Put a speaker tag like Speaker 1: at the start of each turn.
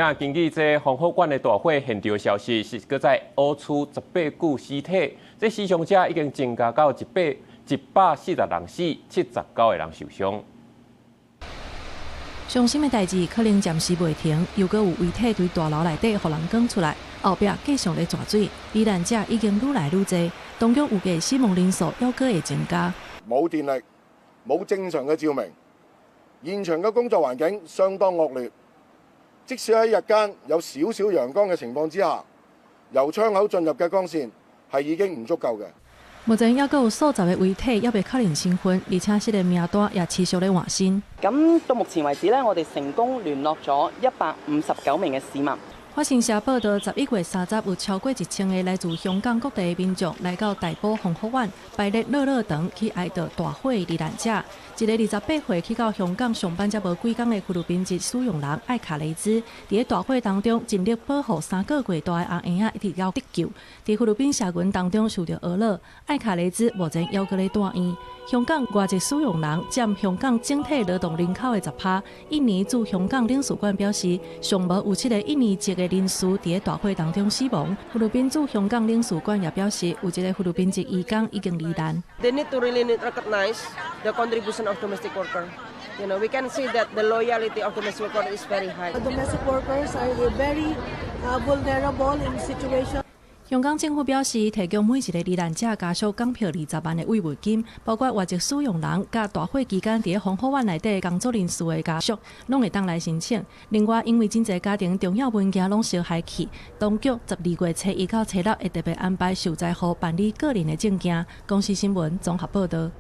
Speaker 1: 也根据这防火馆的大火现场消息，是搁在挖出18具尸体，这死伤者已经增加到140人死，79个人受伤。
Speaker 2: 伤心的代志可能暂时袂停，又搁有遗体对大楼内底互人讲出来，后壁继续咧抓水，罹难者已经愈来愈多，当中有计死亡人数还搁会增加。
Speaker 3: 冇電力，冇正常嘅照明，現場嘅工作環境相當惡劣。即使喺日間有少少陽光嘅情況之下，由窗口進入嘅光線係已經唔足夠嘅。
Speaker 2: 目前還有數十個遺體還未確認身份，而且失嘅名單也持續咧換新。
Speaker 4: 咁到目前為止咧，我哋成功聯絡咗159名嘅市民。
Speaker 2: 法新社報道，11月30有超過1000個來自香港各地的民眾來到大埔防火灣擺列樂樂堂去哀悼大火的罹難者。一個28歲去到香港上班才無幾工的菲律賓籍使用人艾卡雷茲，在大火當中盡力保護3個月大的阿嬰仔，一直到得救。在菲律賓社群當中受到訛擾，艾卡雷茲目前還佫咧住院。香港外籍使用人佔香港整體勞動人口的10%。印尼駐香港領事館表示，尚無有7個印尼籍的人士在大火當中死亡。菲律賓駐香港領事館也表示，有一個菲律賓籍移工已經罹難。
Speaker 5: They need to really recognize the contribution of domestic worker. You know, we can see that the loyalty of domestic worker is very high.
Speaker 6: Domestic workers are very vulnerable in situation.
Speaker 2: 香港政府表示，提供每一個罹難者家屬港票20萬的慰問金，包括外籍使用人、甲大火期間在防火灣內底工作人士的家屬，攏會當來申請。另外，因為真濟家庭重要文件攏燒壞去，當局12月初1到初6會特別安排受災戶辦理個人的證件。公視新聞綜合報道。